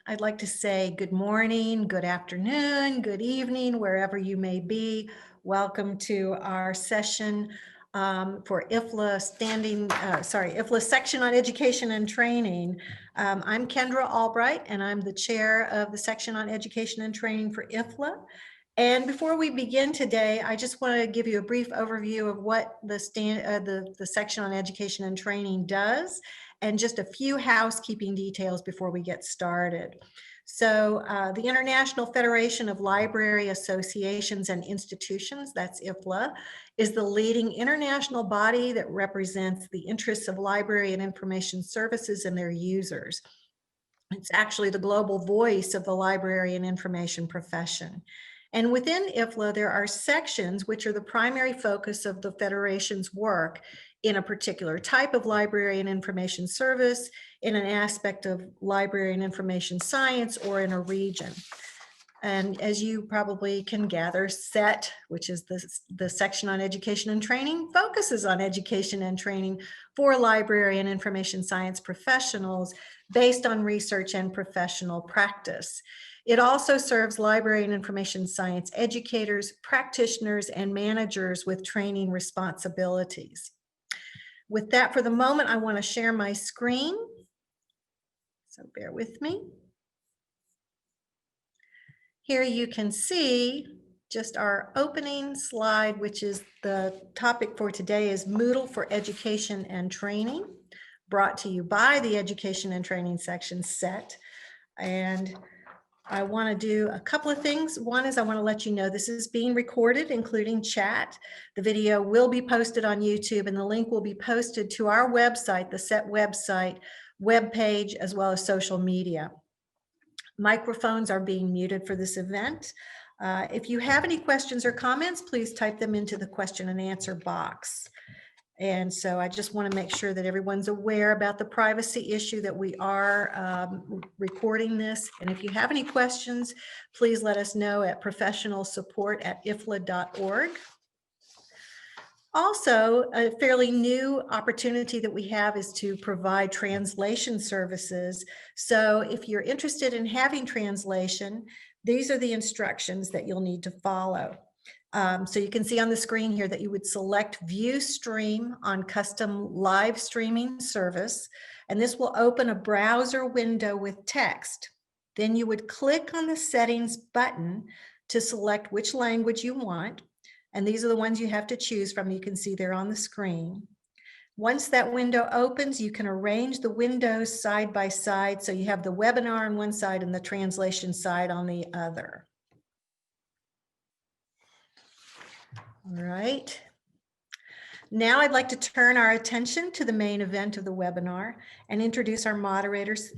I'd like to say good morning, good afternoon, good evening, wherever you may be. Welcome to our session for IFLA IFLA section on education and training. I'm Kendra Albright, and I'm the chair of the section on education and training for IFLA. And before we begin today, I just want to give you a brief overview of what the section on education and training does, and just a few housekeeping details before we get started. So the International Federation of Library Associations and Institutions, that's IFLA, is the leading international body that represents the interests of library and information services and their users. It's actually the global voice of the library and information profession. And within IFLA, there are sections which are the primary focus of the Federation's work in a particular type of library and information service, in an aspect of library and information science, or in a region. And as you probably can gather, SET, which is the section on education and training, focuses on education and training for library and information science professionals based on research and professional practice. It also serves library and information science educators, practitioners, and managers with training responsibilities. With that, for the moment, I want to share my screen. So bear with me. Here you can see just our opening slide, which is the topic for today is Moodle for Education and Training, brought to you by the Education and Training section SET. And I want to do a couple of things. One is I want to let you know this is being recorded, including chat. The video will be posted on YouTube, and the link will be posted to our website, the SET website, webpage, as well as social media. Microphones are being muted for this event. If you have any questions or comments, please type them into the question and answer box. And so I just want to make sure that everyone's aware about the privacy issue, that we are recording this. And if you have any questions, please let us know at professionalsupport@ifla.org. Also, a fairly new opportunity that we have is to provide translation services. So if you're interested in having translation, these are the instructions that you'll need to follow. So you can see on the screen here that you would select View Stream on Custom Live Streaming Service, and this will open a browser window with text. Then you would click on the Settings button to select which language you want, and these are the ones you have to choose from. You can see there on the screen. Once that window opens, you can arrange the windows side by side, so you have the webinar on one side and the translation side on the other. All right. Now I'd like to turn our attention to the main event of the webinar and introduce our moderators,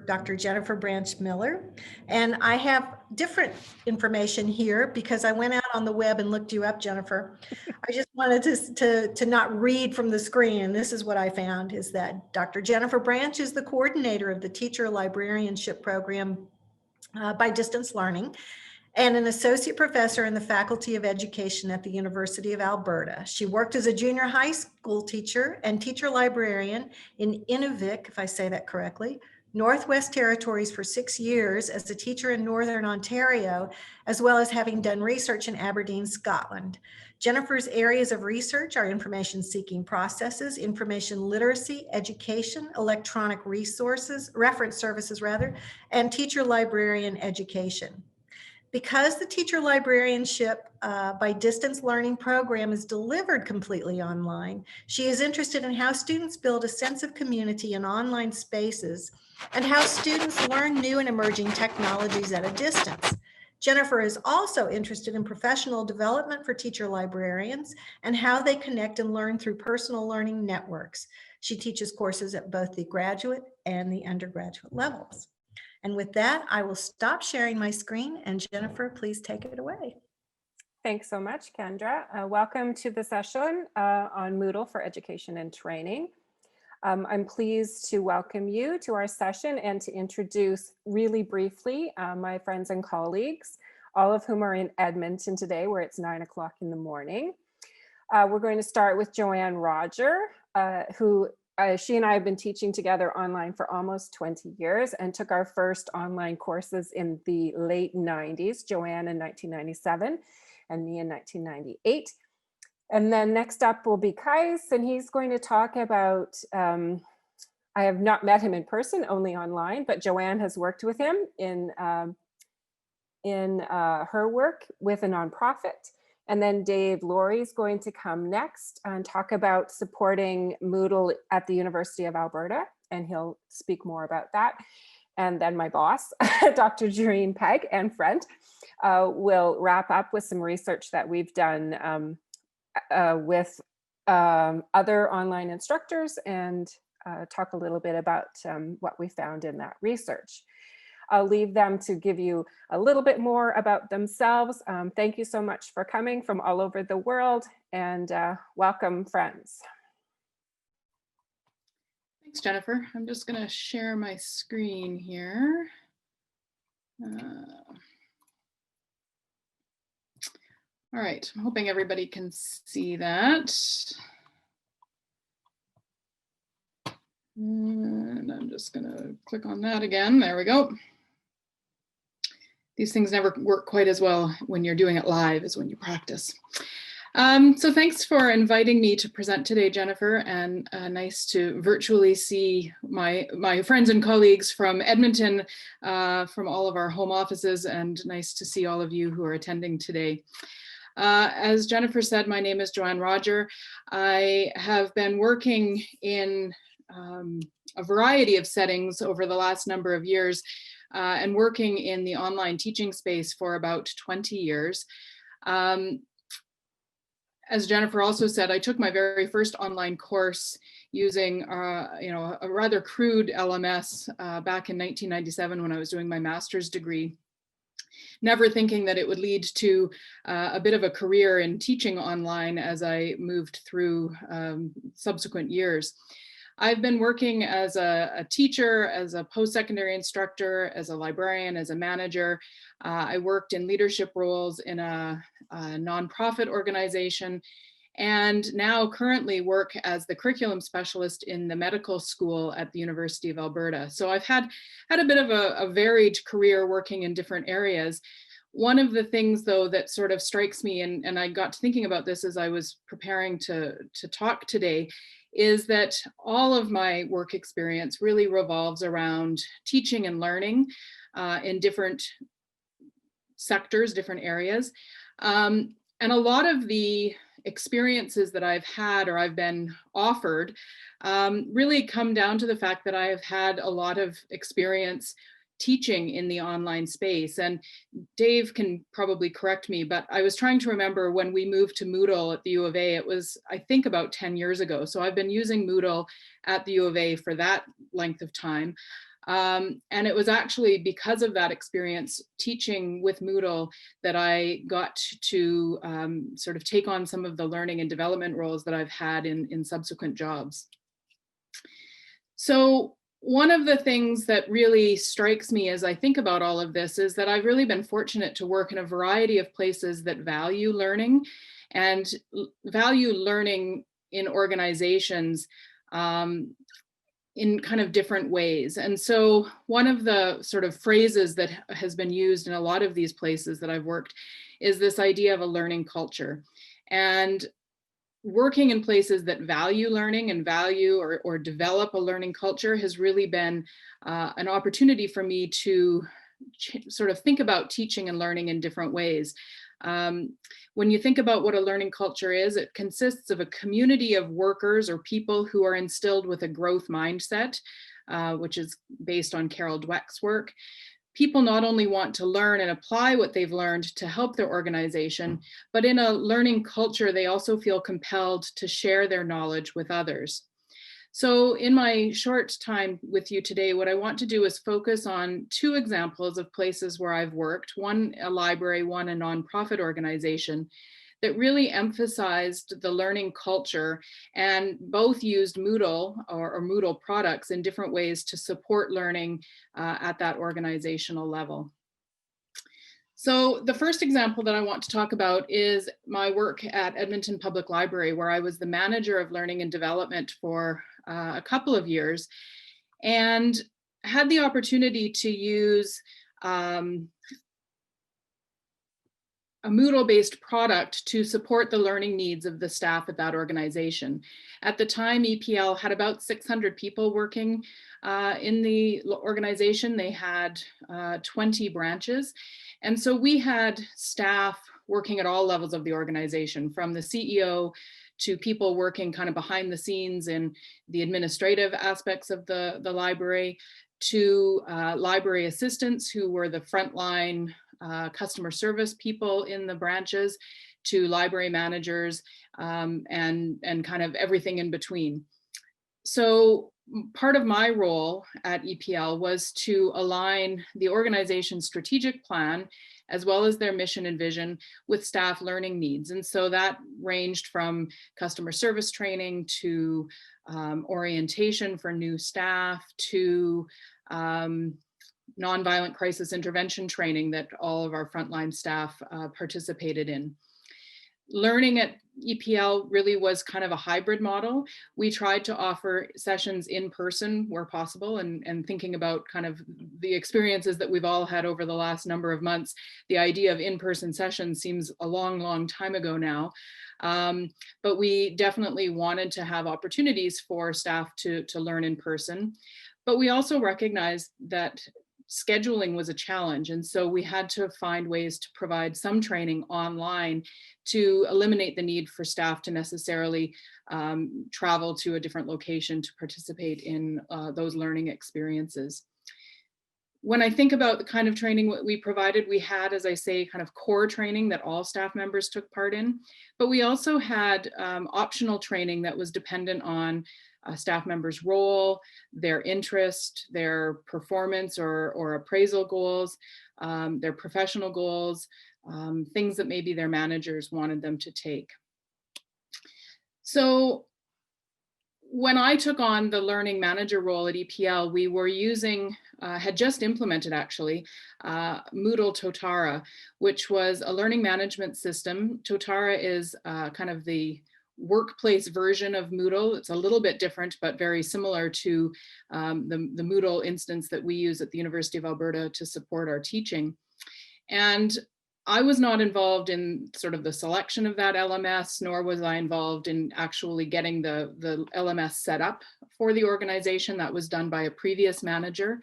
Dr. Jennifer Branch-Mueller. And I have different information here because I went out on the web and looked you up, Jennifer. I just wanted to not read from the screen. And this is what I found, is that Dr. Jennifer Branch is the coordinator of the Teacher Librarianship Program by Distance Learning, and an associate professor in the Faculty of Education at the University of Alberta. She worked as a junior high school teacher and teacher librarian in Inuvik, if I say that correctly, Northwest Territories for 6 years as a teacher in Northern Ontario, as well as having done research in Aberdeen, Scotland. Jennifer's areas of research are information seeking processes, information literacy, education, electronic resources, reference services rather, and teacher librarian education. Because the teacher librarianship by distance learning program is delivered completely online, she is interested in how students build a sense of community in online spaces and how students learn new and emerging technologies at a distance. Jennifer is also interested in professional development for teacher librarians and how they connect and learn through personal learning networks. She teaches courses at both the graduate and the undergraduate levels. And with that, I will stop sharing my screen, and Jennifer, please take it away. Thanks so much, Kendra. Welcome to the session on Moodle for Education and Training. I'm pleased to welcome you to our session and to introduce really briefly my friends and colleagues, all of whom are in Edmonton today, where it's 9 o'clock in the morning. We're going to start with Joanne Rodger, who she and I have been teaching together online for almost 20 years and took our first online courses in the late 90s, Joanne in 1997 and me in 1998. And then next up will be Kais, and he's going to talk about, I have not met him in person, only online, but Joanne has worked with him in her work with a nonprofit. And then Dave Laurie is going to come next and talk about supporting Moodle at the University of Alberta, and he'll speak more about that. And then my boss, Dr. Jerine Pegg, and friend, will wrap up with some research that we've done with other online instructors and talk a little bit about what we found in that research. I'll leave them to give you a little bit more about themselves. Thank you so much for coming from all over the world, and welcome, friends. Thanks, Jennifer. I'm just going to share my screen here. All right, I'm hoping everybody can see that. And I'm just going to click on that again. There we go. These things never work quite as well when you're doing it live as when you practice. So thanks for inviting me to present today, Jennifer, and nice to virtually see my friends and colleagues from Edmonton, from all of our home offices, and nice to see all of you who are attending today. As Jennifer said, my name is Joanne Rodger. I have been working in a variety of settings over the last number of years, and working in the online teaching space for about 20 years. As Jennifer also said, I took my very first online course using a rather crude LMS back in 1997 when I was doing my master's degree, never thinking that it would lead to a bit of a career in teaching online as I moved through subsequent years. I've been working as a teacher, as a post-secondary instructor, as a librarian, as a manager. I worked in leadership roles in a nonprofit organization, and now currently work as the curriculum specialist in the medical school at the University of Alberta. So I've had a bit of a varied career working in different areas. One of the things, though, that sort of strikes me, and I got to thinking about this as I was preparing to talk today, is that all of my work experience really revolves around teaching and learning in different sectors, different areas. And a lot of the experiences that I've had or I've been offered really come down to the fact that I have had a lot of experience teaching in the online space. And Dave can probably correct me, but I was trying to remember when we moved to Moodle at the U of A, it was, I think, about 10 years ago. So I've been using Moodle at the U of A for that length of time. And it was actually because of that experience teaching with Moodle that I got to sort of take on some of the learning and development roles that I've had in subsequent jobs. So one of the things that really strikes me as I think about all of this is that I've really been fortunate to work in a variety of places that value learning and value learning in organizations in kind of different ways. And so one of the sort of phrases that has been used in a lot of these places that I've worked is this idea of a learning culture. And working in places that value learning and value or develop a learning culture has really been an opportunity for me to sort of think about teaching and learning in different ways. When you think about what a learning culture is, it consists of a community of workers or people who are instilled with a growth mindset, which is based on Carol Dweck's work. People not only want to learn and apply what they've learned to help their organization, but in a learning culture, they also feel compelled to share their knowledge with others. So in my short time with you today, what I want to do is focus on two examples of places where I've worked, one a library, one a nonprofit organization, that really emphasized the learning culture, and both used Moodle or Moodle products in different ways to support learning at that organizational level. So the first example that I want to talk about is my work at Edmonton Public Library, where I was the manager of learning and development for a couple of years, and had the opportunity to use a Moodle-based product to support the learning needs of the staff at that organization. At the time, EPL had about 600 people working in the organization. They had 20 branches. And so we had staff working at all levels of the organization, from the CEO to people working kind of behind the scenes in the administrative aspects of the library, to library assistants who were the frontline customer service people in the branches, to library managers, and kind of everything in between. So part of my role at EPL was to align the organization's strategic plan, as well as their mission and vision, with staff learning needs. And so that ranged from customer service training to orientation for new staff, to nonviolent crisis intervention training that all of our frontline staff participated in. Learning at EPL really was kind of a hybrid model. We tried to offer sessions in person where possible, and thinking about kind of the experiences that we've all had over the last number of months, the idea of in-person sessions seems a long, long time ago now. But we definitely wanted to have opportunities for staff to learn in person. But we also recognized that scheduling was a challenge. And so we had to find ways to provide some training online to eliminate the need for staff to necessarily travel to a different location to participate in those learning experiences. When I think about the kind of training we provided, we had, as I say, kind of core training that all staff members took part in, but we also had optional training that was dependent on staff members' role, their interest, their performance or appraisal goals, their professional goals, things that maybe their managers wanted them to take. So when I took on the learning manager role at EPL, we were using, had just implemented actually, Moodle Totara, which was a learning management system. Totara is kind of the workplace version of Moodle. It's a little bit different, but very similar to the Moodle instance that we use at the University of Alberta to support our teaching. And I was not involved in sort of the selection of that LMS, nor was I involved in actually getting the LMS set up for the organization. That was done by a previous manager.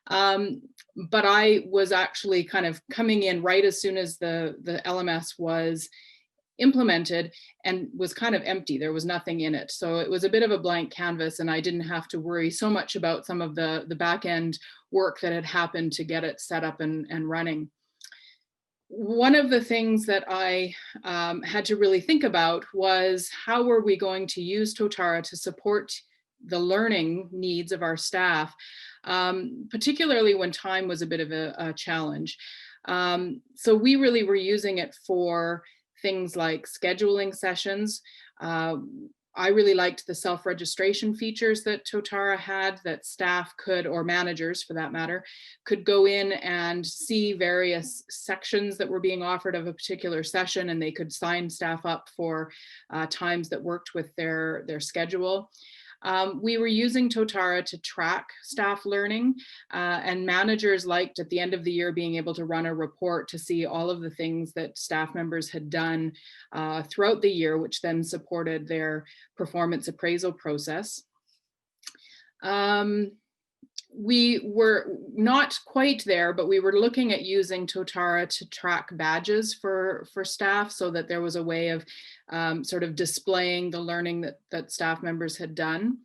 But I was actually kind of coming in right as soon as the LMS was implemented and was kind of empty. There was nothing in it. So it was a bit of a blank canvas, and I didn't have to worry so much about some of the back end work that had happened to get it set up and running. One of the things that I had to really think about was, how were we going to use Totara to support the learning needs of our staff, particularly when time was a bit of a challenge. So we really were using it for things like scheduling sessions. I really liked the self-registration features that Totara had, that staff could, or managers for that matter, could go in and see various sections that were being offered of a particular session, and they could sign staff up for times that worked with their schedule. We were using Totara to track staff learning, and managers liked at the end of the year being able to run a report to see all of the things that staff members had done throughout the year, which then supported their performance appraisal process. We were not quite there, but we were looking at using Totara to track badges for staff, so that there was a way of sort of displaying the learning that staff members had done.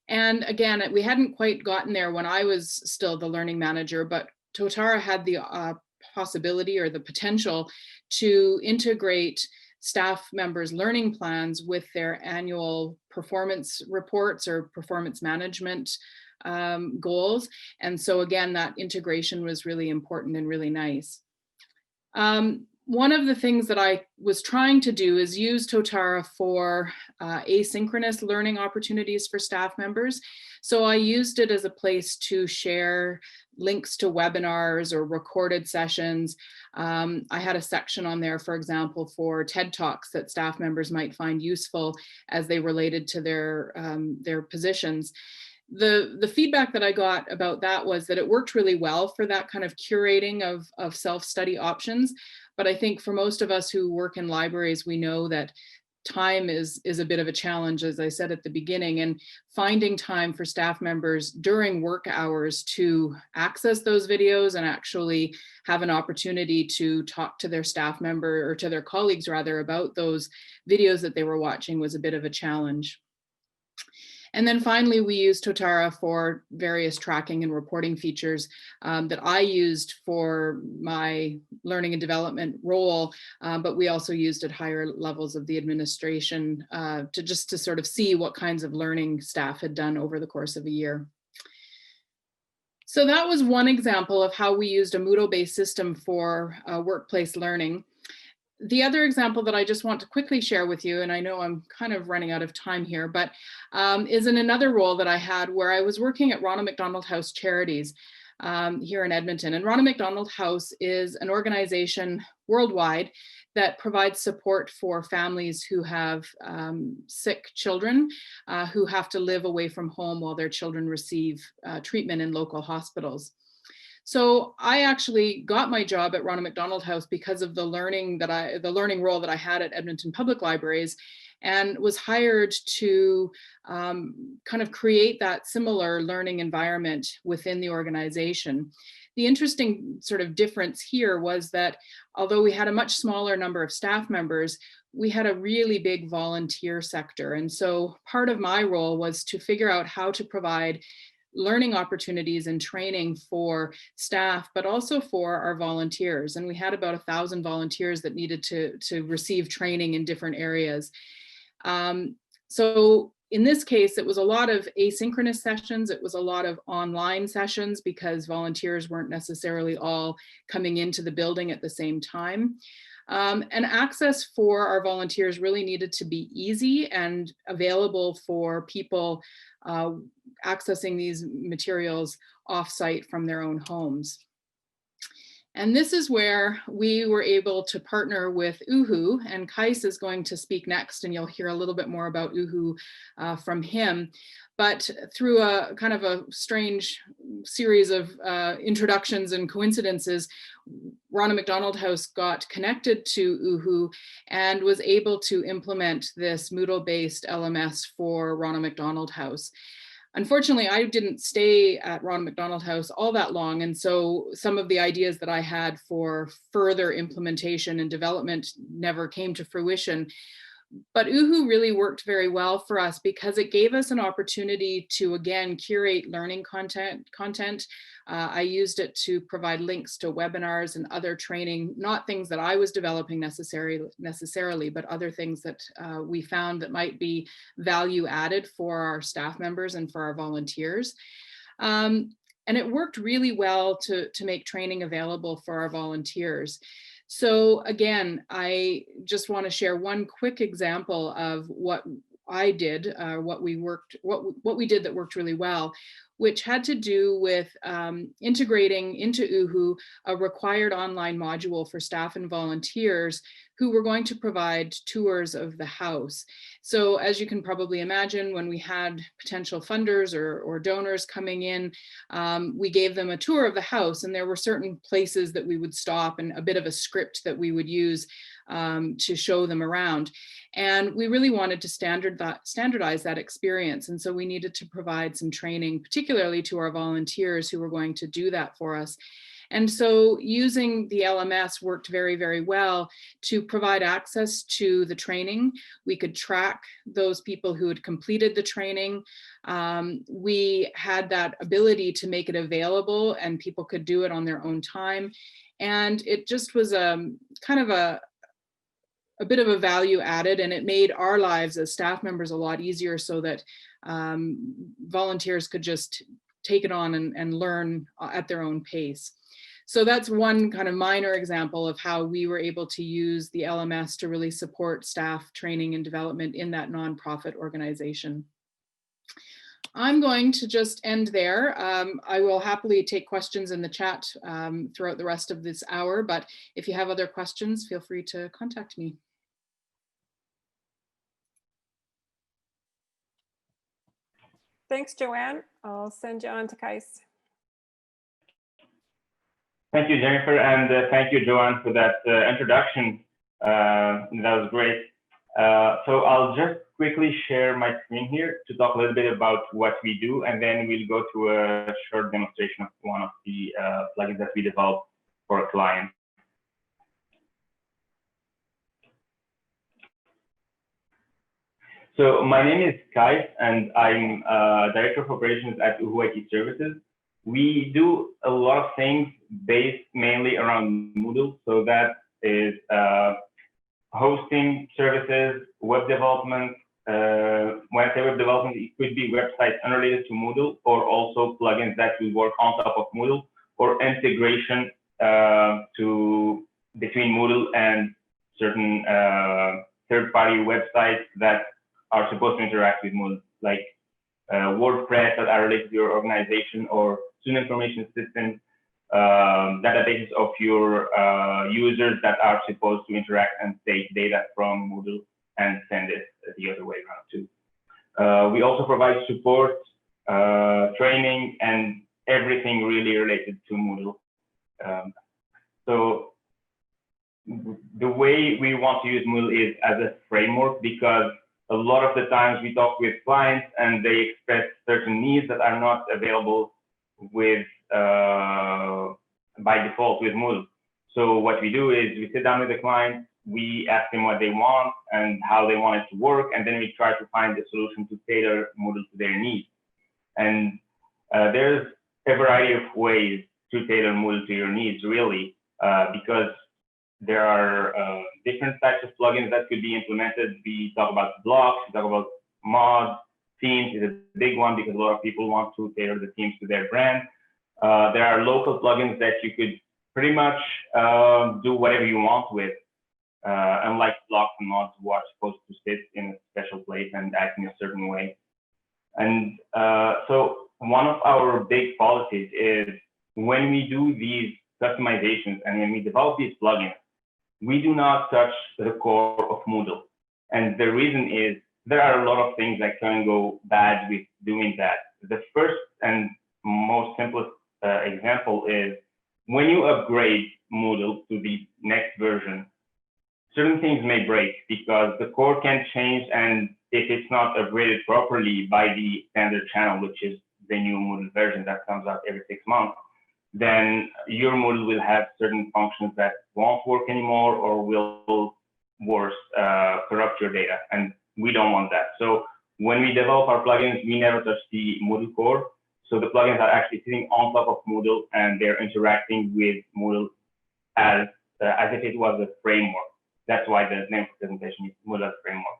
And again, we hadn't quite gotten there when I was still the learning manager, but Totara had the possibility or the potential to integrate staff members' learning plans with their annual performance reports or performance management goals. And so again, that integration was really important and really nice. one of the things that I was trying to do is use Totara for asynchronous learning opportunities for staff members. So I used it as a place to share links to webinars or recorded sessions. I had a section on there, for example, for TED Talks that staff members might find useful as they related to their positions. The feedback that I got about that was that it worked really well for that kind of curating of self-study options. But I think for most of us who work in libraries, we know that time is a bit of a challenge, as I said at the beginning, and finding time for staff members during work hours to access those videos and actually have an opportunity to talk to their staff member, or to their colleagues rather, about those videos that they were watching was a bit of a challenge. And then finally, we used Totara for various tracking and reporting features that I used for my learning and development role, but we also used at higher levels of the administration to sort of see what kinds of learning staff had done over the course of a year. So that was one example of how we used a Moodle-based system for workplace learning. The other example that I just want to quickly share with you, and I know I'm kind of running out of time here, but is in another role that I had where I was working at Ronald McDonald House Charities here in Edmonton. And Ronald McDonald House is an organization worldwide that provides support for families who have sick children who have to live away from home while their children receive treatment in local hospitals. So I actually got my job at Ronald McDonald House because of the learning role that I had at Edmonton Public Libraries, and was hired to kind of create that similar learning environment within the organization. The interesting sort of difference here was that although we had a much smaller number of staff members, we had a really big volunteer sector. And so part of my role was to figure out how to provide learning opportunities and training for staff, but also for our volunteers. And we had about 1,000 volunteers that needed to receive training in different areas. So in this case, it was a lot of asynchronous sessions. It was a lot of online sessions because volunteers weren't necessarily all coming into the building at the same time. And access for our volunteers really needed to be easy and available for people accessing these materials offsite from their own homes. And this is where we were able to partner with Oohoo, and Kais is going to speak next, and you'll hear a little bit more about Oohoo from him. But through a kind of a strange series of introductions and coincidences, Ronald McDonald House got connected to Oohoo and was able to implement this Moodle-based LMS for Ronald McDonald House. Unfortunately, I didn't stay at Ronald McDonald House all that long, and so some of the ideas that I had for further implementation and development never came to fruition. But Oohoo really worked very well for us because it gave us an opportunity to, again, curate learning content. I used it to provide links to webinars and other training, not things that I was developing necessarily, but other things that we found that might be value added for our staff members and for our volunteers. And it worked really well to make training available for our volunteers. So again, I just want to share one quick example of what I did, what we did that worked really well, which had to do with integrating into Oohoo a required online module for staff and volunteers who were going to provide tours of the house. So as you can probably imagine, when we had potential funders or donors coming in, we gave them a tour of the house, and there were certain places that we would stop and a bit of a script that we would use to show them around. And we really wanted to standardize that experience. And so we needed to provide some training, particularly to our volunteers who were going to do that for us. And so using the LMS worked very, very well to provide access to the training. We could track those people who had completed the training. We had that ability to make it available, and people could do it on their own time. And it just was kind of a bit of a value added, and it made our lives as staff members a lot easier so that volunteers could just take it on and learn at their own pace. So that's one kind of minor example of how we were able to use the LMS to really support staff training and development in that nonprofit organization. I'm going to just end there. I will happily take questions in the chat throughout the rest of this hour, but if you have other questions, feel free to contact me. Thanks, Joanne. I'll send you on to Kais. Thank you, Jennifer, and thank you, Joanne, for that introduction. That was great. So I'll just quickly share my screen here to talk a little bit about what we do, and then we'll go to a short demonstration of one of the plugins that we developed for a client. So my name is Kais, and I'm Director of Operations at Oohoo IT Services. We do a lot of things based mainly around Moodle. So that is hosting services, web development. When I say web development, it could be websites unrelated to Moodle, or also plugins that will work on top of Moodle, or integration between Moodle and certain third-party websites that are supposed to interact with Moodle, like WordPress that are related to your organization, or student information system, databases of your users that are supposed to interact and take data from Moodle and send it the other way around too. We also provide support, training, and everything really related to Moodle. So the way we want to use Moodle is as a framework, because a lot of the times we talk with clients and they express certain needs that are not available with by default with Moodle. So what we do is we sit down with the client, we ask them what they want and how they want it to work, and then we try to find a solution to tailor Moodle to their needs. And there's a variety of ways to tailor Moodle to your needs, really, because there are different types of plugins that could be implemented. We talk about blocks, we talk about mods, themes is a big one because a lot of people want to tailor the themes to their brand. There are local plugins that you could pretty much do whatever you want with, unlike blocks and mods who are supposed to sit in a special place and act in a certain way. And so one of our big policies is when we do these customizations and when we develop these plugins, we do not touch the core of Moodle. And the reason is there are a lot of things that can go bad with doing that. The first and most simplest example is when you upgrade Moodle to the next version, certain things may break because the core can change, and if it's not upgraded properly by the standard channel, which is the new Moodle version that comes out every 6 months, then your Moodle will have certain functions that won't work anymore or will worse, corrupt your data. And we don't want that. So when we develop our plugins, we never touch the Moodle core. So the plugins are actually sitting on top of Moodle and they're interacting with Moodle as if it was a framework. That's why the name of the presentation is Moodle as Framework.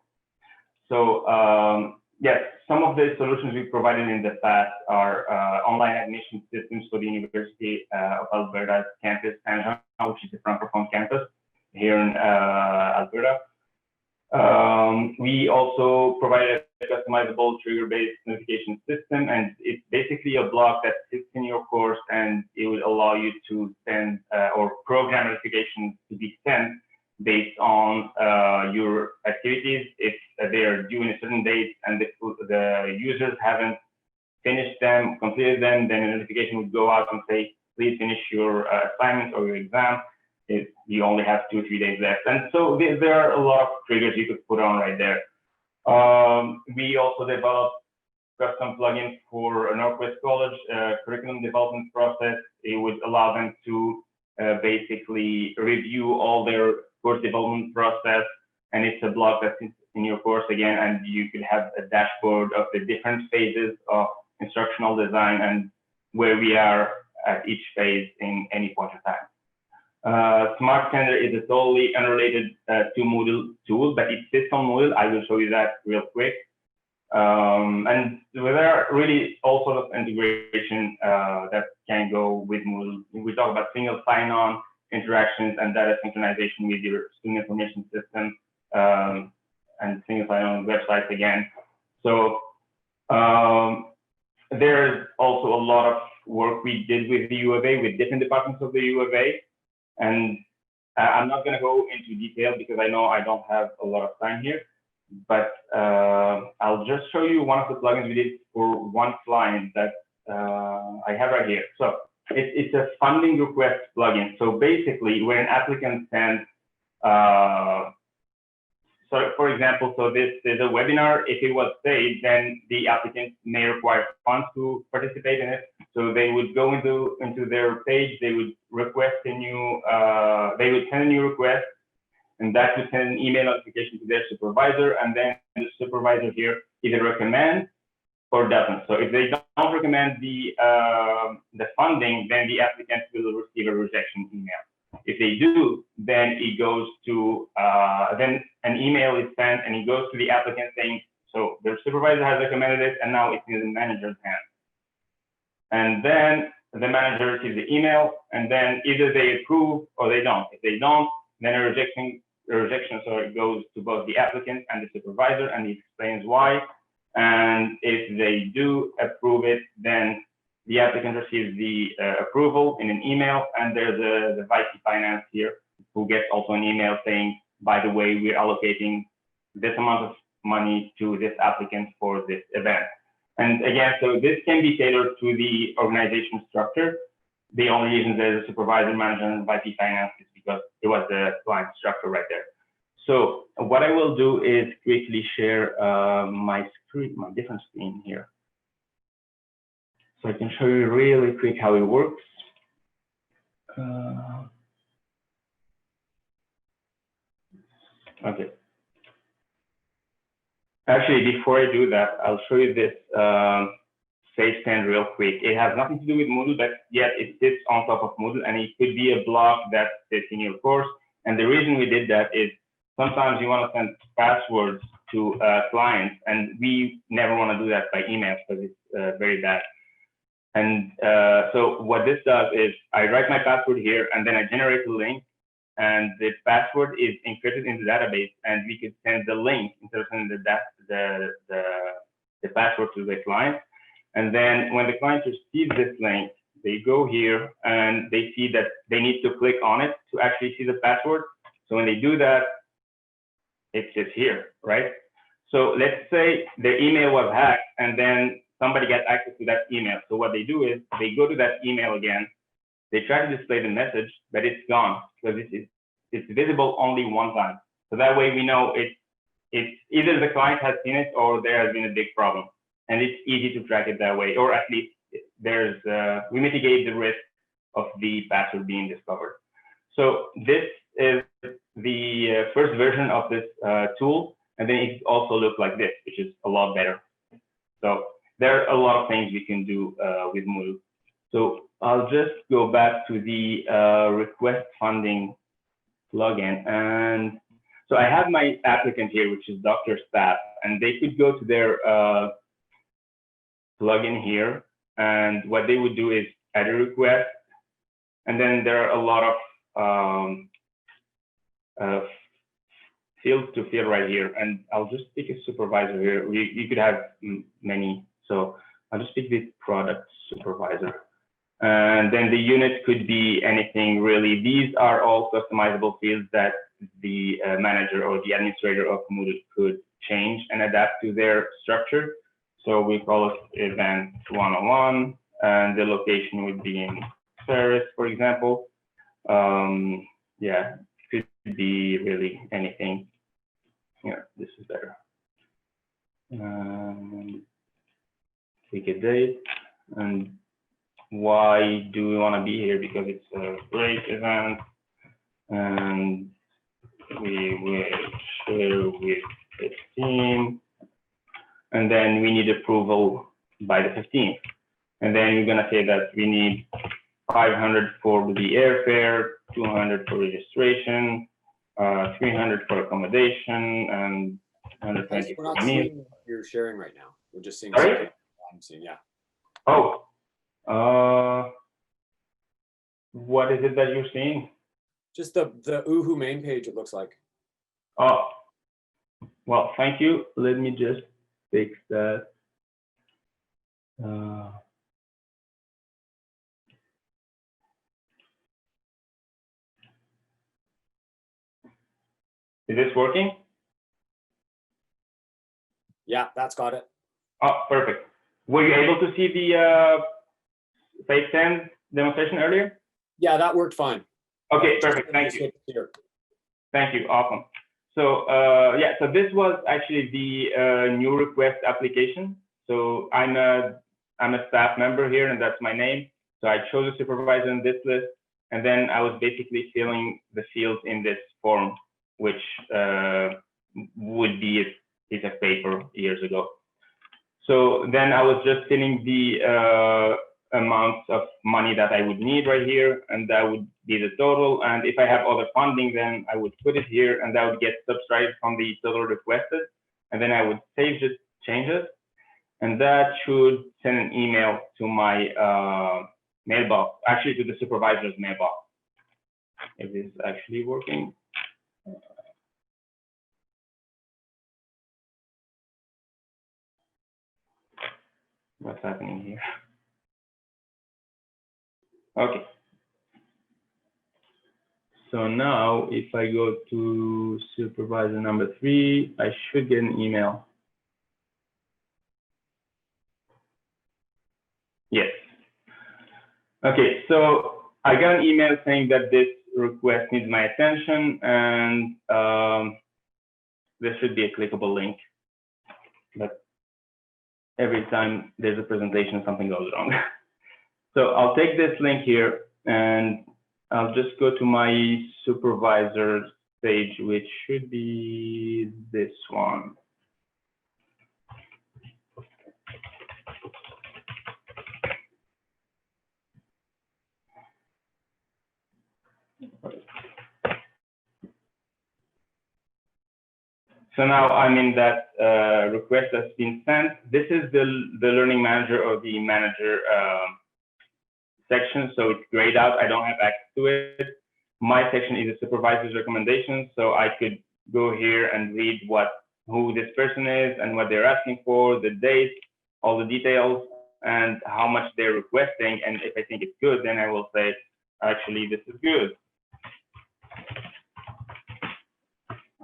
So yes, some of the solutions we provided in the past are online admission systems for the University of Alberta's campus, which is the Francophone campus here in Alberta. We also provided a customizable trigger-based notification system, and it's basically a block that sits in your course, and it will allow you to send or program notifications to be sent based on your activities. If they are due in a certain date and the users haven't finished them, completed them, then a notification would go out and say, please finish your assignment or your exam. If you only have 2 or 3 days left. And so there are a lot of triggers you could put on right there. We also developed custom plugins for Northwest College curriculum development process. It would allow them to basically review all their course development process, and it's a block that sits in your course again, and you could have a dashboard of the different phases of instructional design and where we are at each phase in any point of time. Smart Sender is a totally unrelated to Moodle tool, but it sits on Moodle. I will show you that real quick. And there are really all sorts of integration that can go with Moodle. We talk about single sign-on interactions and data synchronization with your student information system, and single sign-on websites again. So there's also a lot of work we did with the U of A, with different departments of the U of A. And I'm not going to go into detail because I know I don't have a lot of time here. But I'll just show you one of the plugins we did for one client that I have right here. So it's a funding request plugin. So basically, when an applicant sends, so for example, so this is a webinar. If it was saved, then the applicant may require funds to participate in it. So they would go into their page, they would request a new, they would send a new request, and that would send an email notification to their supervisor, and then the supervisor here either recommends or doesn't. So if they don't recommend the funding, then the applicant will receive a rejection email. If they do, then it goes to, then an email is sent and it goes to the applicant saying, so the supervisor has recommended it and now it's in the manager's hands. And then the manager receives the email and then either they approve or they don't. If they don't, then a rejection goes to both the applicant and the supervisor, and he explains why. And if they do approve it, then the applicant receives the approval in an email, and there's the VP Finance here who gets also an email saying, by the way, we're allocating this amount of money to this applicant for this event. And again, so this can be tailored to the organization structure. The only reason there's a supervisor, manager, and VP Finance is because it was the client structure right there. So what I will do is quickly share my screen, my different screen here. So I can show you really quick how it works. Okay. Actually, before I do that, I'll show you this SageStand real quick. It has nothing to do with Moodle, but yet it sits on top of Moodle, and it could be a block that sits in your course. And the reason we did that is sometimes you want to send passwords to clients, and we never want to do that by email because it's very bad. And so what this does is I write my password here, and then I generate a link, and the password is encrypted in the database, and we could send the link instead of sending the password to the client. And then when the client receives this link, they go here and they see that they need to click on it to actually see the password. So when they do that, it's just here, right? So let's say their email was hacked and then somebody gets access to that email. So what they do is they go to that email again, they try to display the message, but it's gone because it's visible only one time. So that way we know it's either the client has seen it or there has been a big problem. And it's easy to track it that way, or at least there's we mitigate the risk of the password being discovered. So this is the first version of this tool, and then it also looks like this, which is a lot better. So there are a lot of things we can do with Moodle. So I'll just go back to the request funding plugin, and so I have my applicant here, which is Dr. Staff, and they could go to their plugin here, and what they would do is add a request, and then there are a lot of fields to fill right here, and I'll just pick a supervisor here. You could have many, so I'll just pick the product supervisor, and then the unit could be anything really. These are all customizable fields that the manager or the administrator of Moodle could change and adapt to their structure. So we call it event 101, and the location would be in Paris, for example. Yeah, it could be really anything. Here, this is better. Pick a date, and why do we want to be here? Because it's a great event, and we will share with the team. And then we need approval by the 15th. And then you're going to say that we need 500 for the airfare, 200 for registration, 300 for accommodation, and 124 We're not meals. seeing what you're sharing right now. We're just seeing Sorry? something I'm seeing, yeah. Oh, what is it that you're seeing? Just the Oohoo main page, it looks like. Oh, well, thank you. Let me just fix that. Is this working? Yeah, that's got it. Oh, perfect. Were you able to see the SageStand demonstration earlier? Yeah, that worked fine. Okay, perfect. Thank you. Here. Thank you. Awesome. So yeah, so this was actually the new request application. So I'm a staff member here, and that's my name. So I chose a supervisor in this list, and then I was basically filling the fields in this form, which would be a piece of paper years ago. So then I was just filling the amount of money that I would need right here, and that would be the total. And if I have other funding, then I would put it here, and that would get subtracted from the total requested. And then I would save the changes, and that should send an email to my mailbox, actually to the supervisor's mailbox. If this is actually working. What's happening here? Okay. So now if I go to supervisor number 3, I should get an email. Yes. Okay, so I got an email saying that this request needs my attention, and there should be a clickable link. But every time there's a presentation, something goes wrong. So I'll take this link here, and I'll just go to my supervisor page, which should be this one. So now I'm in that request that's been sent. This is the learning manager or the manager section. So it's grayed out. I don't have access to it. My section is a supervisor's recommendations. So I could go here and read who this person is and what they're asking for, the date, all the details, and how much they're requesting. And if I think it's good, then I will say, actually, this is good.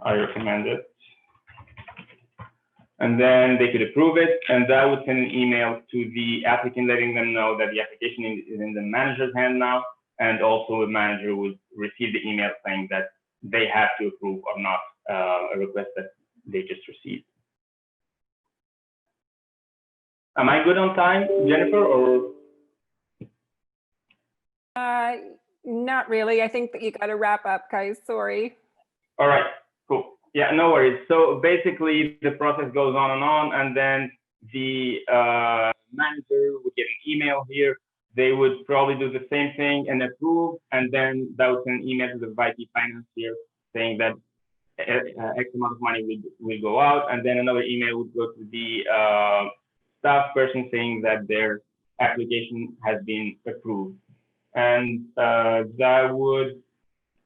I recommend it. And then they could approve it, and that would send an email to the applicant letting them know that the application is in the manager's hand now, and also the manager would receive the email saying that they have to approve or not a request that they just received. Am I good on time, Jennifer, or? Not really. I think that you got to wrap up, guys. Sorry. All right, cool. Yeah, no worries. So basically, the process goes on, and then the manager would get an email here. They would probably do the same thing and approve, and then that would send an email to the VP Finance here saying that X amount of money will go out, and then another email would go to the staff person saying that their application has been approved. And that would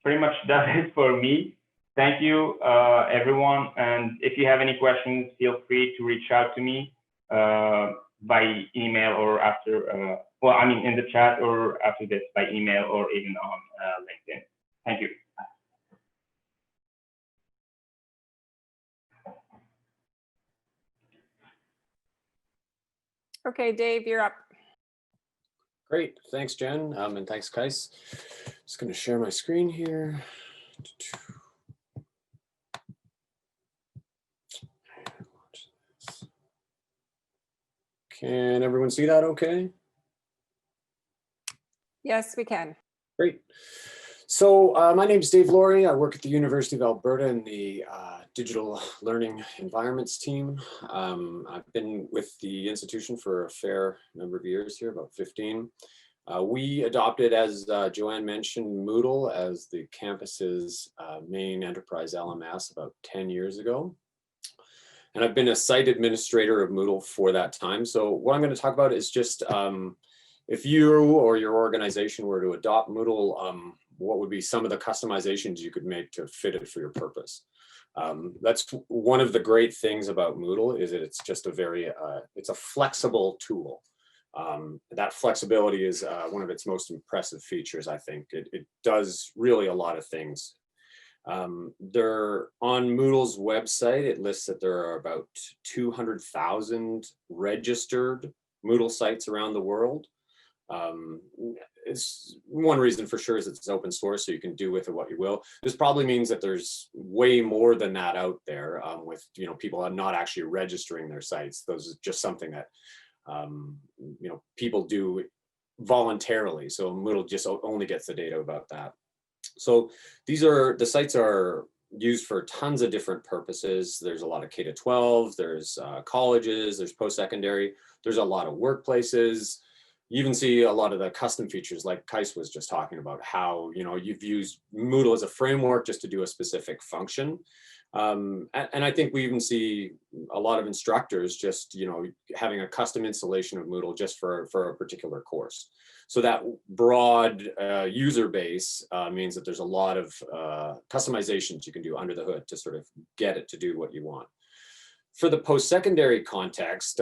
pretty much do it for me. Thank you, everyone. And if you have any questions, feel free to reach out to me by email or after, well, I mean, in the chat or after this by email or even on LinkedIn. Thank you. Okay, Dave, you're up. Great, thanks, Jen, and thanks, Kais. Just going to share my screen here. Can everyone see that okay? Yes, we can. Great. So my name is Dave Laurie. I work at the University of Alberta in the digital learning environments team. I've been with the institution for a fair number of years here, about 15. We adopted, as Joanne mentioned, Moodle as the campus's main enterprise LMS about 10 years ago. And I've been a site administrator of Moodle for that time. So what I'm going to talk about is just if you or your organization were to adopt Moodle, what would be some of the customizations you could make to fit it for your purpose? That's one of the great things about Moodle, is that it's just a very, it's a flexible tool. That flexibility is one of its most impressive features, I think. It does really a lot of things. There, on Moodle's website, it lists that there are about 200,000 registered Moodle sites around the world. It's one reason for sure is it's open source, so you can do with it what you will. This probably means that there's way more than that out there, with people not actually registering their sites. Those is just something that people do voluntarily. So Moodle just only gets the data about that. So the sites are used for tons of different purposes. There's a lot of K-12, there's colleges, there's post-secondary, there's a lot of workplaces. You even see a lot of the custom features, like Kais was just talking about, how you've used Moodle as a framework just to do a specific function. And I think we even see a lot of instructors just having a custom installation of Moodle just for a particular course. So that broad user base means that there's a lot of customizations you can do under the hood to sort of get it to do what you want. For the post-secondary context,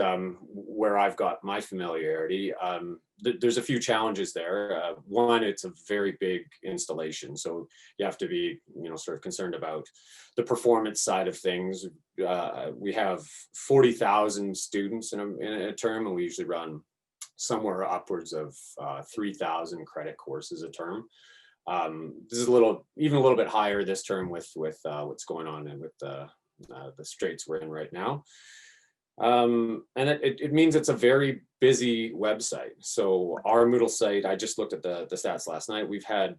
where I've got my familiarity, there's a few challenges there. One, it's a very big installation, so you have to be, sort of concerned about the performance side of things. We have 40,000 students in a term, and we usually run somewhere upwards of 3,000 credit courses a term. This is even a little bit higher this term with what's going on and with the straits we're in right now. And it means it's a very busy website. So our Moodle site, I just looked at the stats last night, we've had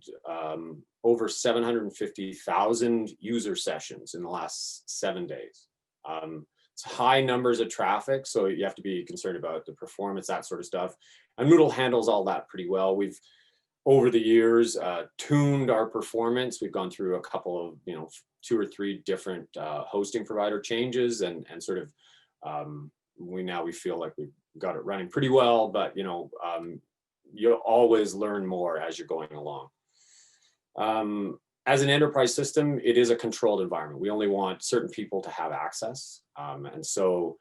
over 750,000 user sessions in the last 7 days. It's high numbers of traffic, so you have to be concerned about the performance, that sort of stuff. And Moodle handles all that pretty well. We've, over the years, tuned our performance. We've gone through a couple of, 2 or 3 different hosting provider changes, and sort of we feel like we've got it running pretty well, but you'll always learn more as you're going along. As an enterprise system, it is a controlled environment. We only want certain people to have access, and so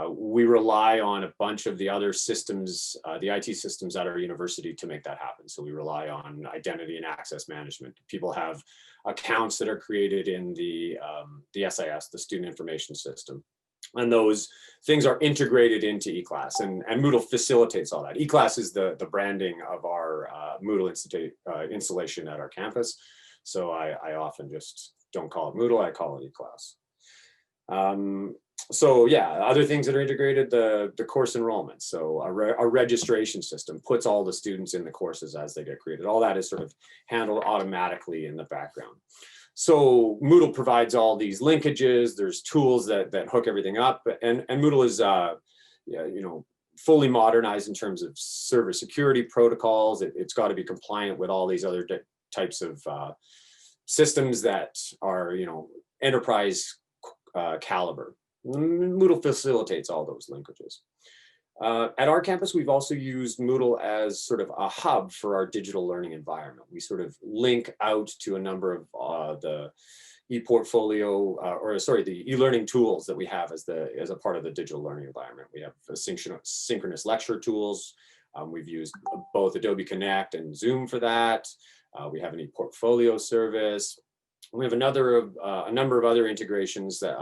we rely on a bunch of the other systems, the IT systems at our university, to make that happen. So we rely on identity and access management. People have accounts that are created in the SIS, the Student Information System. And those things are integrated into eClass, and Moodle facilitates all that. eClass is the branding of our Moodle installation at our campus. So I often just don't call it Moodle, I call it eClass. So yeah, other things that are integrated, the course enrollment. So our registration system puts all the students in the courses as they get created. All that is sort of handled automatically in the background. So Moodle provides all these linkages. There's tools that hook everything up, and Moodle is fully modernized in terms of server security protocols. It's got to be compliant with all these other types of systems that are enterprise caliber. Moodle facilitates all those linkages. At our campus, we've also used Moodle as sort of a hub for our digital learning environment. We sort of link out to a number of the the e-learning tools that we have as a part of the digital learning environment. We have synchronous lecture tools. We've used both Adobe Connect and Zoom for that. We have an e-portfolio service. We have a number of other integrations that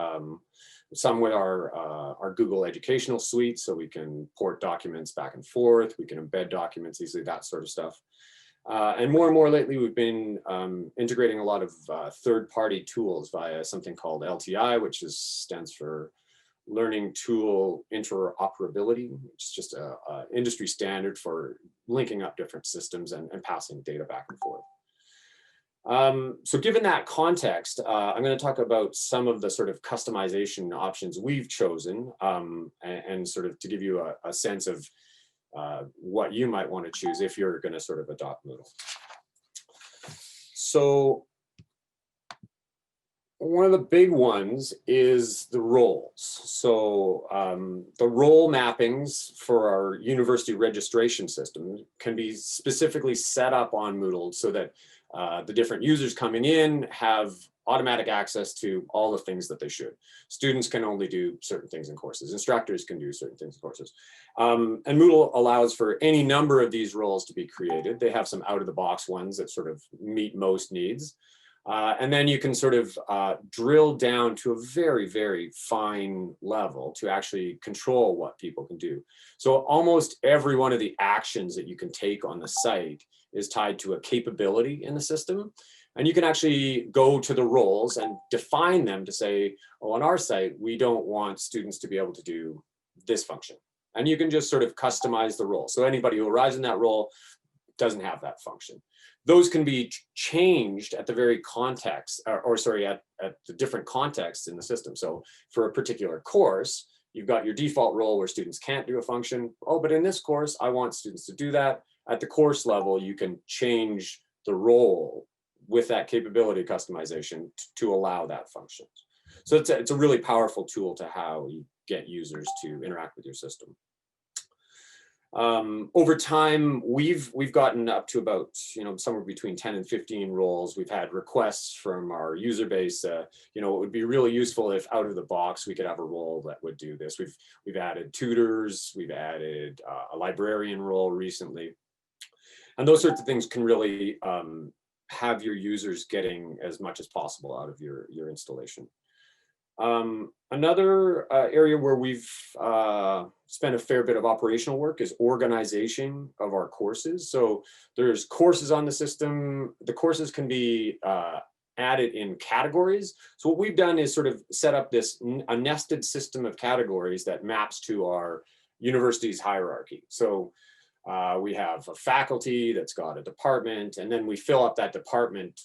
some with our Google Educational Suite, so we can port documents back and forth. We can embed documents easily, that sort of stuff. And more lately, we've been integrating a lot of third-party tools via something called LTI, which stands for Learning Tool Interoperability, which is just an industry standard for linking up different systems and passing data back and forth. So given that context, I'm going to talk about some of the sort of customization options we've chosen, and sort of to give you a sense of what you might want to choose if you're going to sort of adopt Moodle. So one of the big ones is the roles. So the role mappings for our university registration system can be specifically set up on Moodle so that the different users coming in have automatic access to all the things that they should. Students can only do certain things in courses. Instructors can do certain things in courses. And Moodle allows for any number of these roles to be created. They have some out-of-the-box ones that sort of meet most needs. And then you can sort of drill down to a very, very fine level to actually control what people can do. So almost every one of the actions that you can take on the site is tied to a capability in the system. And you can actually go to the roles and define them to say, oh, on our site, we don't want students to be able to do this function. And you can just sort of customize the role. So anybody who arrives in that role doesn't have that function. Those can be changed at the very context, or sorry, at the different contexts in the system. So for a particular course, you've got your default role where students can't do a function. Oh, but in this course, I want students to do that. At the course level, you can change the role with that capability customization to allow that function. So it's a really powerful tool to how you get users to interact with your system. Over time, we've gotten up to about, somewhere between 10 and 15 roles. We've had requests from our user base. It would be really useful if out of the box we could have a role that would do this. We've added tutors, we've added a librarian role recently, and those sorts of things can really have your users getting as much as possible out of your installation. Another area where we've spent a fair bit of operational work is organization of our courses. So there's courses on the system. The courses can be added in categories. So what we've done is sort of set up a nested system of categories that maps to our university's hierarchy. So we have a faculty that's got a department, and then we fill up that department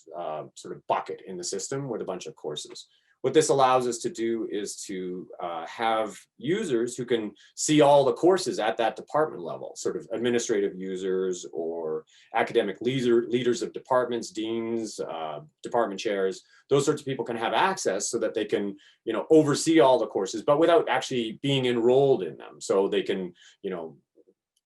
sort of bucket in the system with a bunch of courses. What this allows us to do is to have users who can see all the courses at that department level, sort of administrative users or academic leaders of departments, deans, department chairs. Those sorts of people can have access so that they can, oversee all the courses, but without actually being enrolled in them. So they can,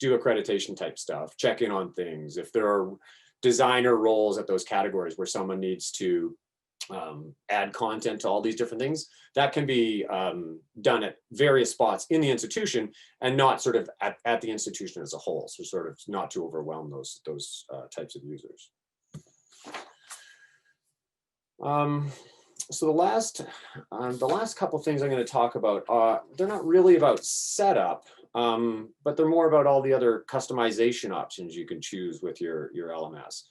do accreditation type stuff, check in on things. If there are designer roles at those categories where someone needs to add content to all these different things, that can be done at various spots in the institution and not sort of at the institution as a whole. So sort of not to overwhelm those types of users. So the last couple things I'm going to talk about, they're not really about setup, but they're more about all the other customization options you can choose with your LMS.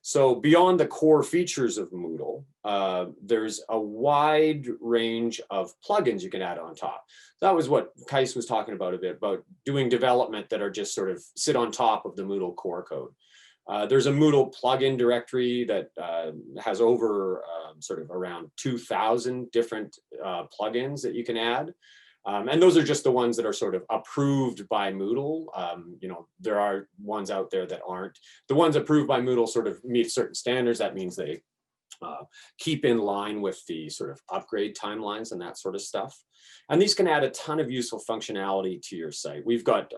So beyond the core features of Moodle, there's a wide range of plugins you can add on top. That was what Kais was talking about a bit, about doing development that are just sort of sit on top of the Moodle core code. There's a Moodle plugin directory that has over sort of around 2,000 different plugins that you can add. And those are just the ones that are sort of approved by Moodle. There are ones out there that aren't. The ones approved by Moodle sort of meet certain standards. That means they keep in line with the sort of upgrade timelines and that sort of stuff. And these can add a ton of useful functionality to your site. We've got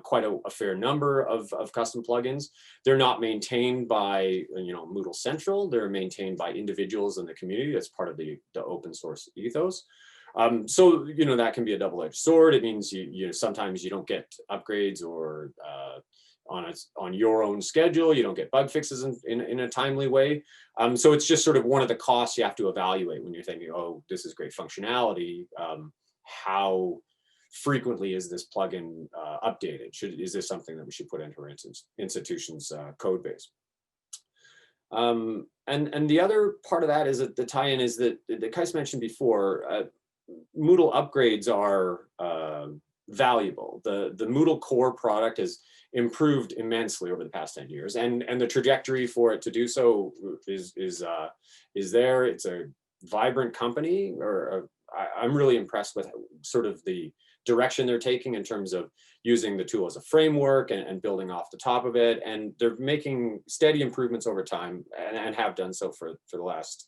quite a fair number of custom plugins. They're not maintained by Moodle Central. They're maintained by individuals in the community. That's part of the open source ethos. So that can be a double-edged sword. It means sometimes you don't get upgrades or on your own schedule. You don't get bug fixes in a timely way. So it's just sort of one of the costs you have to evaluate when you're thinking, oh, this is great functionality. How frequently is this plugin updated? Is this something that we should put into our institution's code base? And the other part of that is that the tie-in is that Kais mentioned before, Moodle upgrades are valuable. The Moodle core product has improved immensely over the past 10 years, and the trajectory for it to do so is there. It's a vibrant company, I'm really impressed with sort of the direction they're taking in terms of using the tool as a framework and building off the top of it. And they're making steady improvements over time and have done so for the last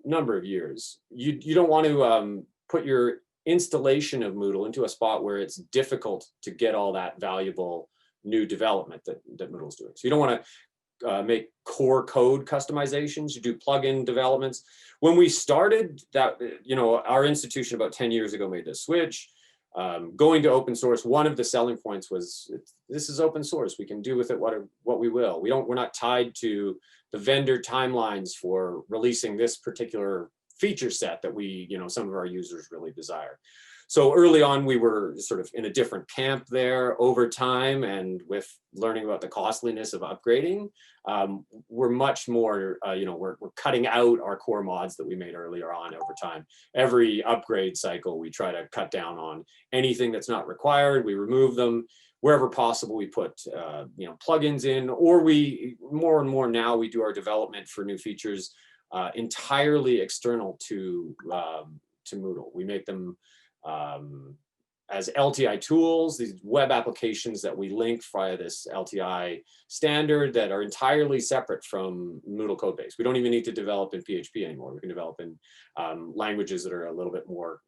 number of years. You don't want to put your installation of Moodle into a spot where it's difficult to get all that valuable new development that Moodle is doing. So you don't want to make core code customizations. You do plugin developments. When we started that, our institution about 10 years ago made the switch. Going to open source, one of the selling points was, this is open source. We can do with it what we will. We're not tied to the vendor timelines for releasing this particular feature set that some of our users really desire. So early on, we were sort of in a different camp there. Over time, and with learning about the costliness of upgrading, we're much more, we're cutting out our core mods that we made earlier on over time. Every upgrade cycle, we try to cut down on anything that's not required. We remove them. Wherever possible, we put plugins in, or we more and more now we do our development for new features entirely external to Moodle. We make them as LTI tools, these web applications that we link via this LTI standard that are entirely separate from Moodle code base. We don't even need to develop in PHP anymore. We can develop in languages that are a little bit more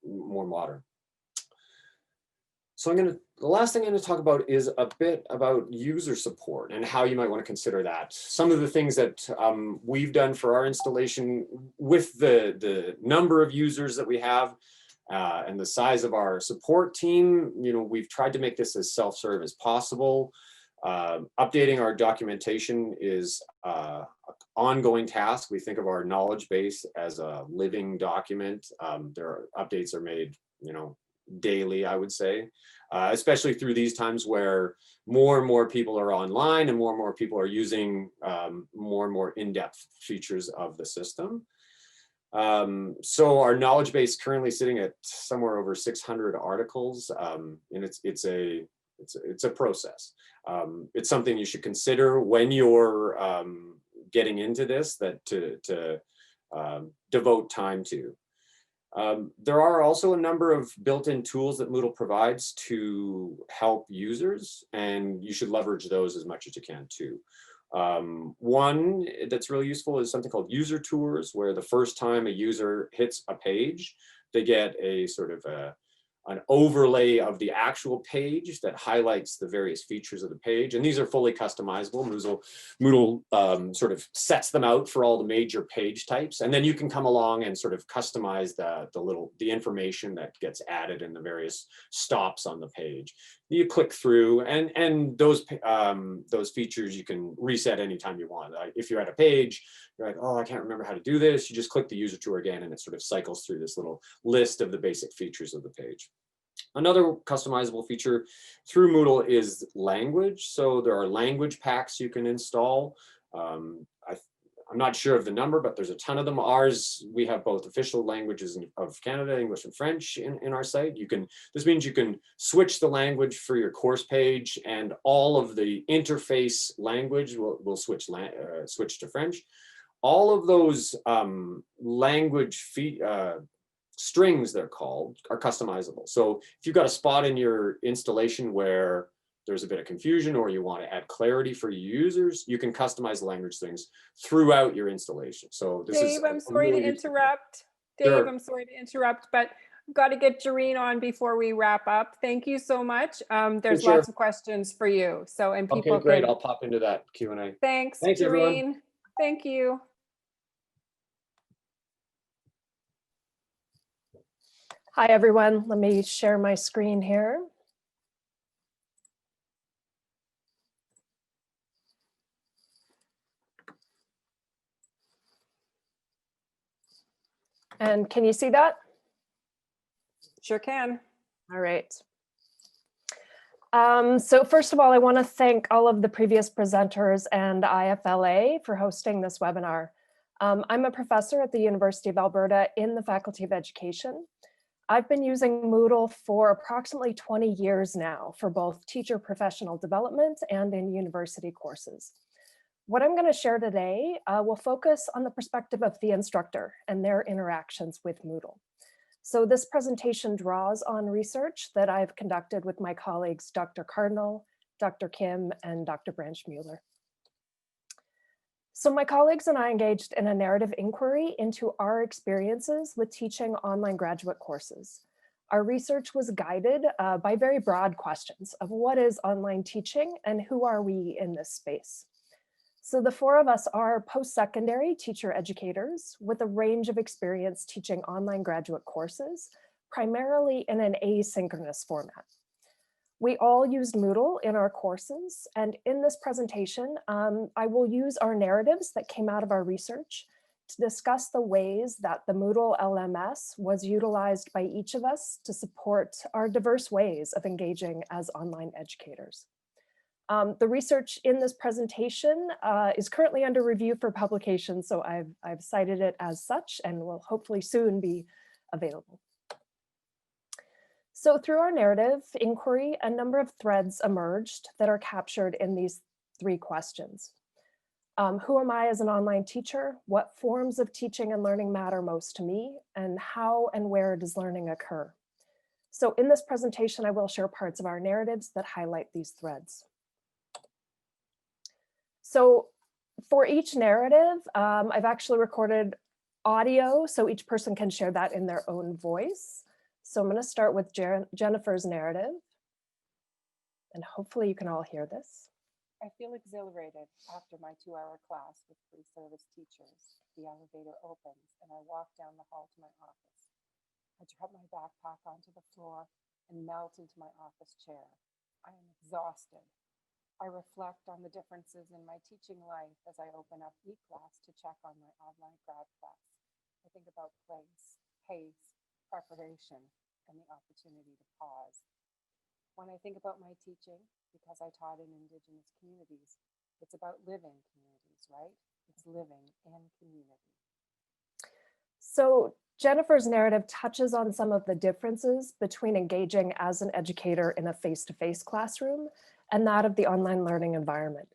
modern. So the last thing I'm going to talk about is a bit about user support and how you might want to consider that. Some of the things that we've done for our installation with the number of users that we have and the size of our support team, we've tried to make this as self-serve as possible. Updating our documentation is an ongoing task. We think of our knowledge base as a living document. Updates are made, daily, I would say, especially through these times where more and more people are online and more people are using more and more in-depth features of the system. So our knowledge base currently sitting at somewhere over 600 articles, and it's a process. It's something you should consider when you're getting into this, that to devote time to. There are also a number of built-in tools that Moodle provides to help users, and you should leverage those as much as you can too. One that's really useful is something called user tours, where the first time a user hits a page, they get a sort of an overlay of the actual page that highlights the various features of the page. And these are fully customizable. Moodle sort of sets them out for all the major page types. And then you can come along and sort of customize the information that gets added in the various stops on the page. You click through, and those features you can reset anytime you want. If you're at a page, you're like, oh, I can't remember how to do this. You just click the user tour again, and it sort of cycles through this little list of the basic features of the page. Another customizable feature through Moodle is language. So there are language packs you can install. I'm not sure of the number, but there's a ton of them. Ours, we have both official languages of Canada, English and French in our site. This means you can switch the language for your course page, and all of the interface language will switch to French. All of those language strings, they're called, are customizable. So if you've got a spot in your installation where there's a bit of confusion, or you want to add clarity for your users, you can customize the language things throughout your installation. So this Dave, I'm sorry to interrupt. Dave, I'm sorry to interrupt, but I've got to get Jerine on before we wrap up. Thank you so much. There's lots of questions for you. So, and people okay, great. I'll pop into that Q&A. Thanks, Jerine. Everyone. Thank you. Hi, everyone. Let me share my screen here. And can you see that? Sure can. All right. So first of all, I want to thank all of the previous presenters and IFLA for hosting this webinar. I'm a professor at the University of Alberta in the Faculty of Education. I've been using Moodle for approximately 20 years now for both teacher professional development and in university courses. What I'm going to share today will focus on the perspective of the instructor and their interactions with Moodle. So this presentation draws on research that I've conducted with my colleagues, Dr. Cardinal, Dr. Kim, and Dr. Branch-Mueller. So my colleagues and I engaged in a narrative inquiry into our experiences with teaching online graduate courses. Our research was guided by very broad questions of what is online teaching and who are we in this space. So the four of us are post-secondary teacher educators with a range of experience teaching online graduate courses, primarily in an asynchronous format. We all used Moodle in our courses, and in this presentation, I will use our narratives that came out of our research to discuss the ways that the Moodle LMS was utilized by each of us to support our diverse ways of engaging as online educators. The research in this presentation is currently under review for publication, so I've cited it as such and will hopefully soon be available. So through our narrative inquiry, a number of threads emerged that are captured in these three questions. Who am I as an online teacher? What forms of teaching and learning matter most to me? And how and where does learning occur? So in this presentation, I will share parts of our narratives that highlight these threads. So for each narrative, I've actually recorded audio so each person can share that in their own voice. So I'm going to start with Jennifer's narrative, and hopefully you can all hear this. I feel exhilarated after my 2-hour class with pre-service teachers. The elevator opens and I walk down the hall to my office. I drop my backpack onto the floor and melt into my office chair. I am exhausted. I reflect on the differences in my teaching life as I open up eClass to check on my online grad class. I think about place, pace, preparation, and the opportunity to pause. When I think about my teaching, because I taught in Indigenous communities, it's about living communities, right? It's living in community. So Jennifer's narrative touches on some of the differences between engaging as an educator in a face-to-face classroom and that of the online learning environment.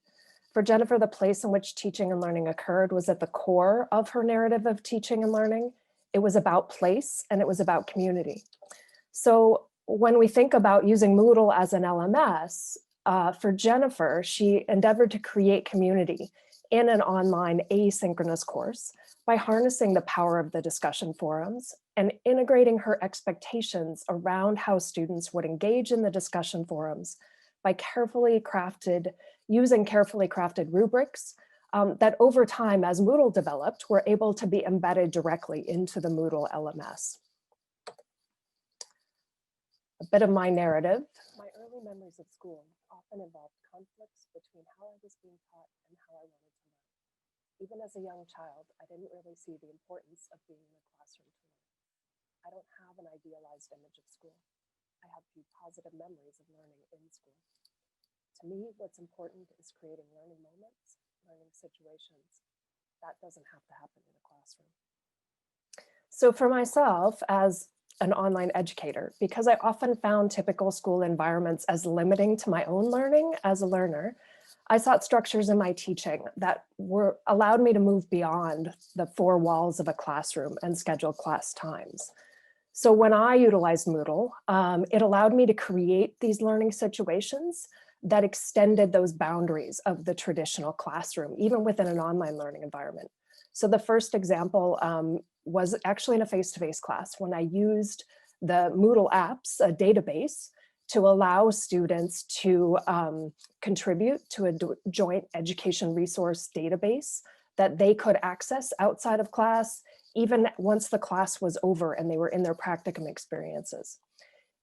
For Jennifer, the place in which teaching and learning occurred was at the core of her narrative of teaching and learning. It was about place and it was about community. So when we think about using Moodle as an LMS, for Jennifer, she endeavored to create community in an online asynchronous course by harnessing the power of the discussion forums and integrating her expectations around how students would engage in the discussion forums by using carefully crafted rubrics that over time, as Moodle developed, were able to be embedded directly into the Moodle LMS. A bit of my narrative. My early memories of school often involved conflicts between how I was being taught and how I wanted to learn. Even as a young child, I didn't really see the importance of being in a classroom to learn. I don't have an idealized image of school. I have few positive memories of learning in school. To me, what's important is creating learning moments, learning situations. That doesn't have to happen in a classroom. So for myself, as an online educator, because I often found typical school environments as limiting to my own learning as a learner, I sought structures in my teaching that allowed me to move beyond the four walls of a classroom and scheduled class times. So when I utilized Moodle, it allowed me to create these learning situations that extended those boundaries of the traditional classroom, even within an online learning environment. So the first example was actually in a face-to-face class when I used the Moodle apps, a database, to allow students to contribute to a joint education resource database that they could access outside of class, even once the class was over and they were in their practicum experiences.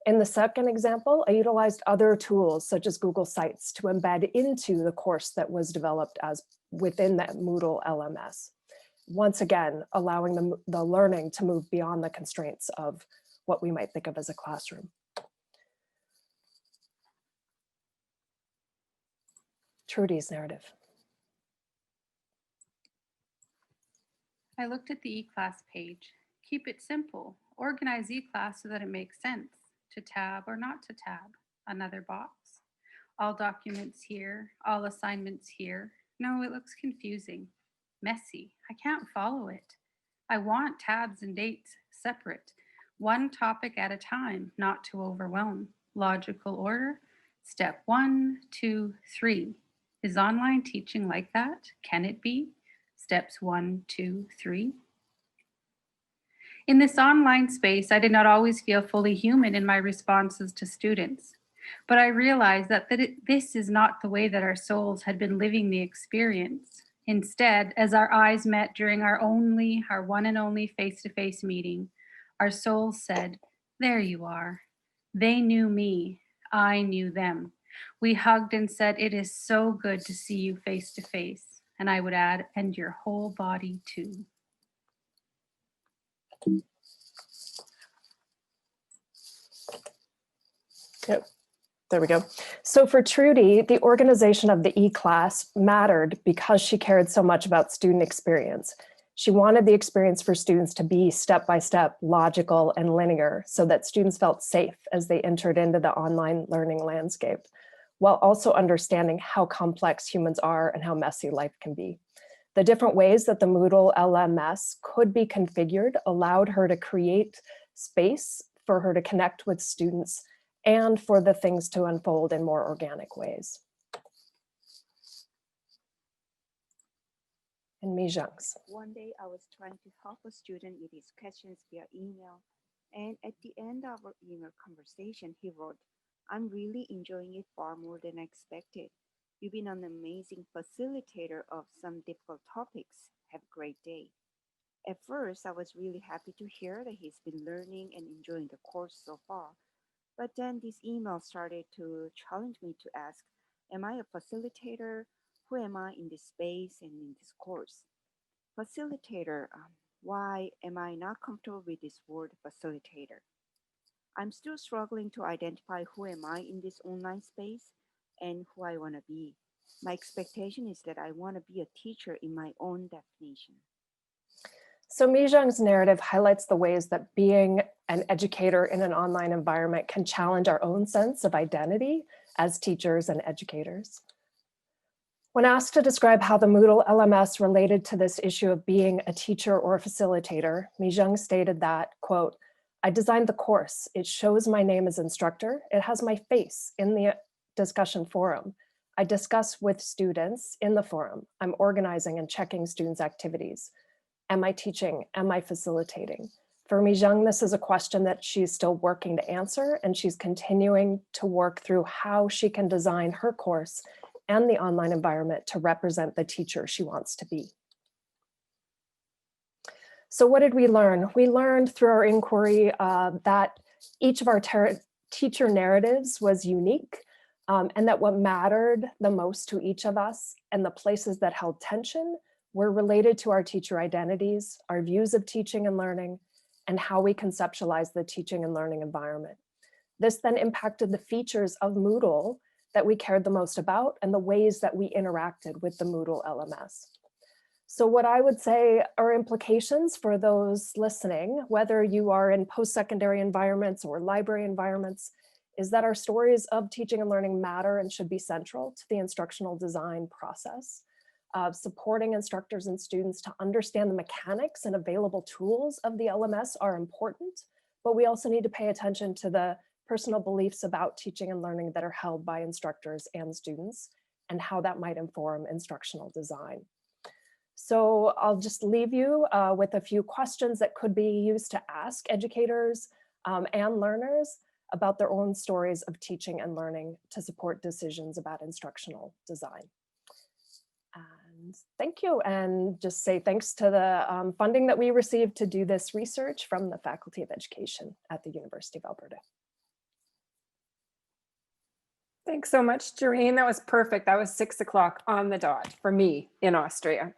In the second example, I utilized other tools such as Google Sites to embed into the course that was developed as within that Moodle LMS. Once again, allowing the learning to move beyond the constraints of what we might think of as a classroom. Trudys narrative. I looked at the eClass page. Keep it simple. Organize eClass so that it makes sense. To tab or not to tab. Another box. All documents here. All assignments here. No, it looks confusing. Messy. I can't follow it. I want tabs and dates separate. One topic at a time, not to overwhelm. Logical order. Step 1, 2, 3. Is online teaching like that? Can it be? Steps 1, 2, 3. In this online space, I did not always feel fully human in my responses to students, but I realized that this is not the way that our souls had been living the experience. Instead, as our eyes met during our one and only face-to-face meeting, our souls said, "There you are." They knew me, I knew them. We hugged and said, "It is so good to see you face to face." And I would add, "and your whole body too." Yep. There we go. So for Trudy, the organization of the E-class mattered because she cared so much about student experience. She wanted the experience for students to be step-by-step, logical, and linear so that students felt safe as they entered into the online learning landscape, while also understanding how complex humans are and how messy life can be. The different ways that the Moodle LMS could be configured allowed her to create space for her to connect with students and for the things to unfold in more organic ways. And Mijang's. One day I was trying to help a student with his questions via email. And at the end of our email conversation, he wrote, "I'm really enjoying it far more than I expected. You've been an amazing facilitator of some difficult topics. Have a great day." At first, I was really happy to hear that he's been learning and enjoying the course so far. But then this email started to challenge me to ask, am I a facilitator? Who am I in this space and in this course? Facilitator, why am I not comfortable with this word facilitator? I'm still struggling to identify who am I in this online space and who I want to be. My expectation is that I want to be a teacher in my own definition. So Mijang's narrative highlights the ways that being an educator in an online environment can challenge our own sense of identity as teachers and educators. When asked to describe how the Moodle LMS related to this issue of being a teacher or a facilitator, Mijang stated that, quote, "I designed the course. It shows my name as instructor. It has my face in the discussion forum. I discuss with students in the forum. I'm organizing and checking students' activities. Am I teaching? Am I facilitating?" For Mijang, this is a question that she's still working to answer, and she's continuing to work through how she can design her course and the online environment to represent the teacher she wants to be. So what did we learn? We learned through our inquiry that each of our teacher narratives was unique, and that what mattered the most to each of us and the places that held tension were related to our teacher identities, our views of teaching and learning, and how we conceptualize the teaching and learning environment. This then impacted the features of Moodle that we cared the most about and the ways that we interacted with the Moodle LMS. So what I would say are implications for those listening, whether you are in post-secondary environments or library environments, is that our stories of teaching and learning matter and should be central to the instructional design process. Supporting instructors and students to understand the mechanics and available tools of the LMS are important, but we also need to pay attention to the personal beliefs about teaching and learning that are held by instructors and students and how that might inform instructional design. So I'll just leave you with a few questions that could be used to ask educators and learners about their own stories of teaching and learning to support decisions about instructional design. And thank you, and just say thanks to the funding that we received to do this research from the Faculty of Education at the University of Alberta. Thanks so much, Jerine. That was perfect. That was 6 o'clock on the dot for me in Austria.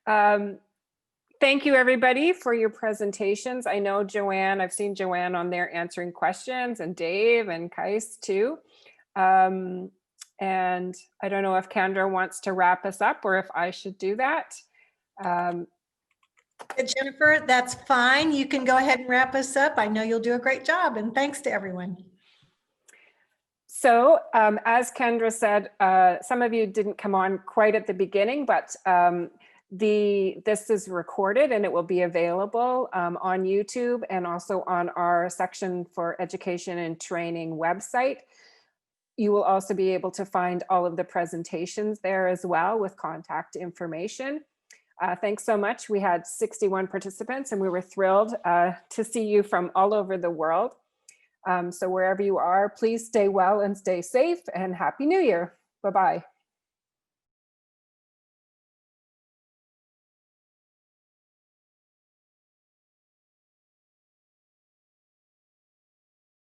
Thank you, everybody, for your presentations. I know Joanne, I've seen Joanne on there answering questions, and Dave and Kais too. And I don't know if Kendra wants to wrap us up or if I should do that. Jennifer, that's fine. You can go ahead and wrap us up. I know you'll do a great job, and thanks to everyone. So as Kendra said, some of you didn't come on quite at the beginning, but this is recorded and it will be available on YouTube and also on our section for education and training website. You will also be able to find all of the presentations there as well with contact information. Thanks so much. We had 61 participants and we were thrilled to see you from all over the world. So wherever you are, please stay well and stay safe, and Happy New Year. Bye-bye.